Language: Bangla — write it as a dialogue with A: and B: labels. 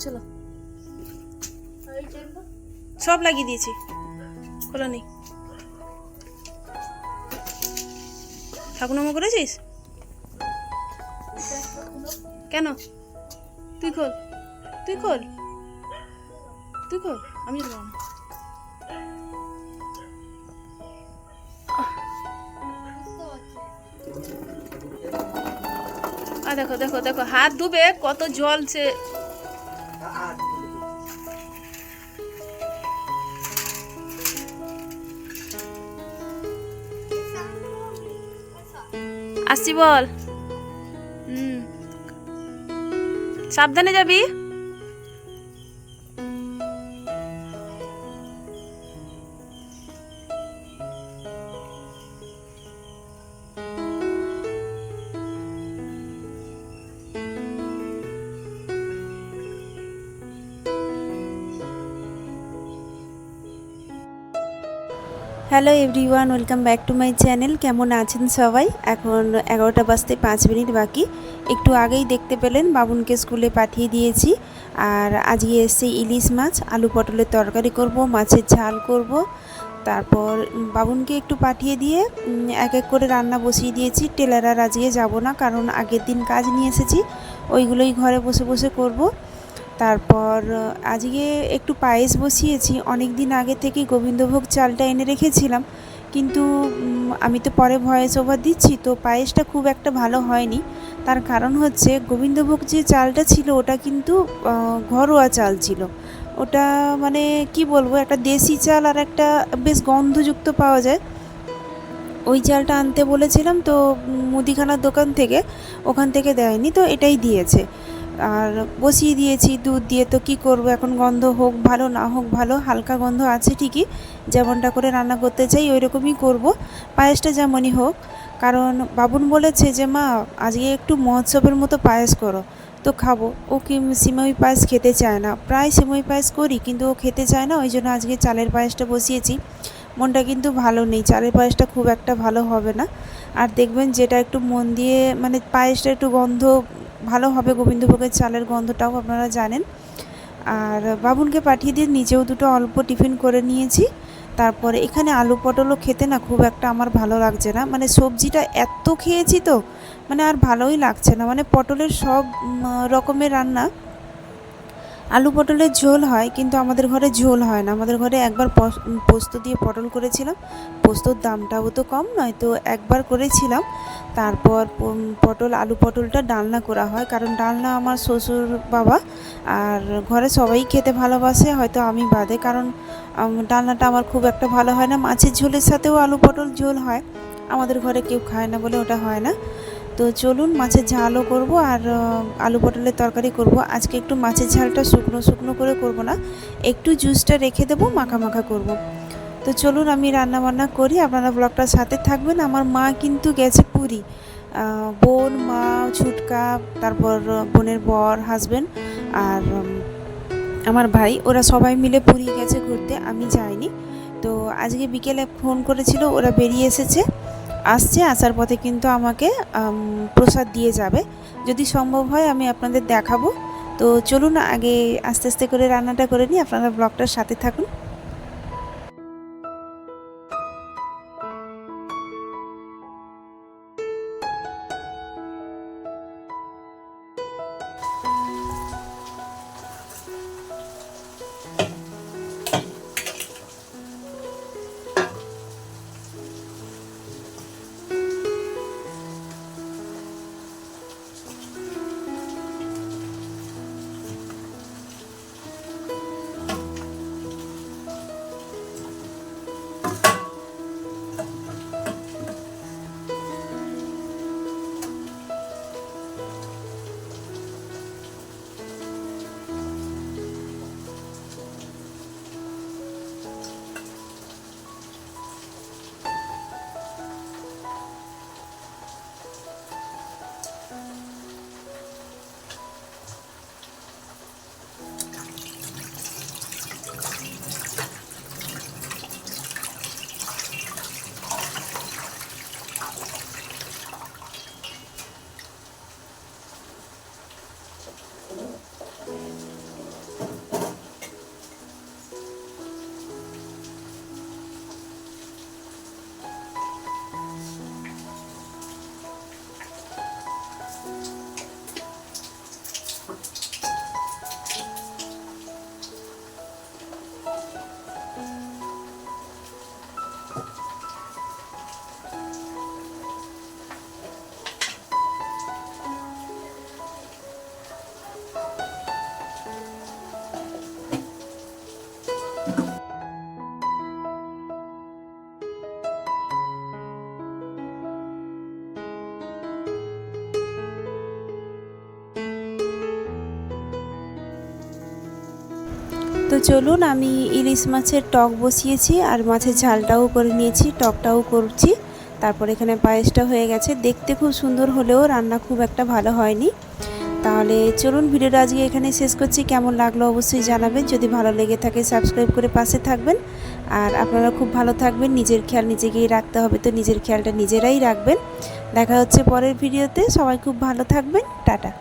A: চলো, সব লাগিয়ে দিয়েছি, খোলা নেই। ঠাকুরনামা করেছিস কেন? তুই খোল, তুই খোল, তুই খোল, আমি যেতে পারবো না। দেখো দেখো দেখো, হাত ধুবে কত জলছে। আসছি বল। সাবধানে যাবি।
B: Hello everyone, welcome back to my channel. কেমন আছেন সবাই? এখন 11টা বাজতে 5 মিনিট বাকি। একটু আগেই দেখতে পেলেন বাবুনকে স্কুলে পাঠিয়ে দিয়েছি। আর আজকে এসছে ইলিশ মাছ, আলু পটলের তরকারি করব, মাছের ঝাল করব। তারপর বাবুনকে একটু পাঠিয়ে দিয়ে এক এক করে রান্না বসিয়ে দিয়েছি। টেলার আর আজকে যাব না, কারণ আগের দিন কাজ নিয়ে এসেছি, ওইগুলোই ঘরে বসে বসে করব। তারপর আজকে একটু পায়েস বসিয়েছি। অনেক দিন আগে থেকেই গোবিন্দভোগ চালটা এনে রেখেছিলাম, কিন্তু আমি তো পরে ভয়েস ওভার দিচ্ছি, তো পায়েসটা খুব একটা ভালো হয়নি। তার কারণ হচ্ছে গোবিন্দভোগ যে চালটা ছিল ওটা কিন্তু ঘরোয়া চাল ছিল। ওটা মানে কি বলবো, একটা দেশি চাল আর একটা বেশ গন্ধযুক্ত পাওয়া যায়, ওই চালটা আনতে বলেছিলাম। তো মুদিখানার দোকান থেকে, ওখান থেকে দেয়নি, তো এটাই দিয়েছে। আর বসিয়ে দিয়েছি দুধ দিয়ে। তো কি করব এখন, গন্ধ হোক ভালো না হোক ভালো, হালকা গন্ধ আছে ঠিকই, যেমনটা করে রান্না করতে চাই ওই রকমই করব, পায়েসটা যেমনই হোক। কারণ বাবুন বলেছে যে মা আজকে একটু মহোৎসবের মতো পায়েস করো, তো খাবো। ও কি সিমই পায়েস খেতে চায় না, প্রায় সিমই পায়েস করি কিন্তু ও খেতে চায় না, ওই জন্য আজকে চালের পায়েসটা বসিয়েছি। মনটা কিন্তু ভালো নেই, চালের পায়েসটা খুব একটা ভালো হবে না। আর দেখবেন যেটা একটু মন দিয়ে মানে পায়েসটা একটু গন্ধ ভালো হবে, গোবিন্দভোগের চালের গন্ধটাও আপনারা জানেন। আর বাবুনকে পাঠিয়ে দিয়ে নিজেও দুটো অল্প টিফিন করে নিয়েছি। তারপরে এখানে আলু পটলও খেতে না খুব একটা আমার ভালো লাগছে না, মানে সবজিটা এত খেয়েছি তো মানে আর ভালোই লাগছে না। মানে পটলের সব রকমের রান্না, আলু পটলের ঝোল হয় কিন্তু আমাদের ঘরে ঝোল হয় না। আমাদের ঘরে একবার পোস্ত দিয়ে পটল করেছিলাম, পোস্তর দামটাও তো কম নয়, তো একবার করেছিলাম। তারপর পটল আলু পটলটা ডালনা করা হয়, কারণ ডালনা আমার শ্বশুর বাবা আর ঘরে সবাই খেতে ভালোবাসে, হয়তো আমি বাদে, কারণ ডালনাটা আমার খুব একটা ভালো হয় না। মাছের ঝোলের সাথেও আলু পটল ঝোল হয়, আমাদের ঘরে কেউ খায় না বলে ওটা হয় না। তো চলুন মাছের ঝালও করব আর আলু পটলের তরকারি করব। আজকে একটু মাছের ঝালটা শুকনো শুকনো করে করব না, একটু জুসটা রেখে দেবো, মাখা মাখা করব। তো চলুন আমি রান্না বান্না করি, আপনারা ব্লগটার সাথে থাকবেন। আমার মা কিন্তু গেছে পুরী, বোন, মা, ছুটকা, তারপর বোনের বর, হাজব্যান্ড আর আমার ভাই, ওরা সবাই মিলে পুরী গেছে ঘুরতে, আমি যাইনি। তো আজকে বিকেলে ফোন করেছিল, ওরা বেরিয়ে এসেছে, আসছে, আসার পথে কিন্তু আমাকে প্রসাদ দিয়ে যাবে, যদি সম্ভব হয় আমি আপনাদের দেখাবো। তো চলুন আগে আস্তে আস্তে করে রান্নাটা করে নিই, আপনারা ব্লগটার সাথে থাকুন। তো চলুন, আমি ইলিশ মাছের টক বসিয়েছি আর মাছের ঝালটাও করে নিয়েছি, টকটাও করছি। তারপর এখানে পায়েসটা হয়ে গেছে। দেখতে খুব সুন্দর হলেও রান্না খুব একটা ভালো হয়নি। তাহলে চলুন, ভিডিওটা আজকে এখানে শেষ করছি। কেমন লাগলো অবশ্যই জানাবেন। যদি ভালো লেগে থাকে সাবস্ক্রাইব করে পাশে থাকবেন। আর আপনারা খুব ভালো থাকবেন। নিজের খেয়াল নিজেকেই রাখতে হবে, তো নিজের খেয়ালটা নিজেরাই রাখবেন। দেখা হচ্ছে পরের ভিডিওতে। সবাই খুব ভালো থাকবেন। টাটা।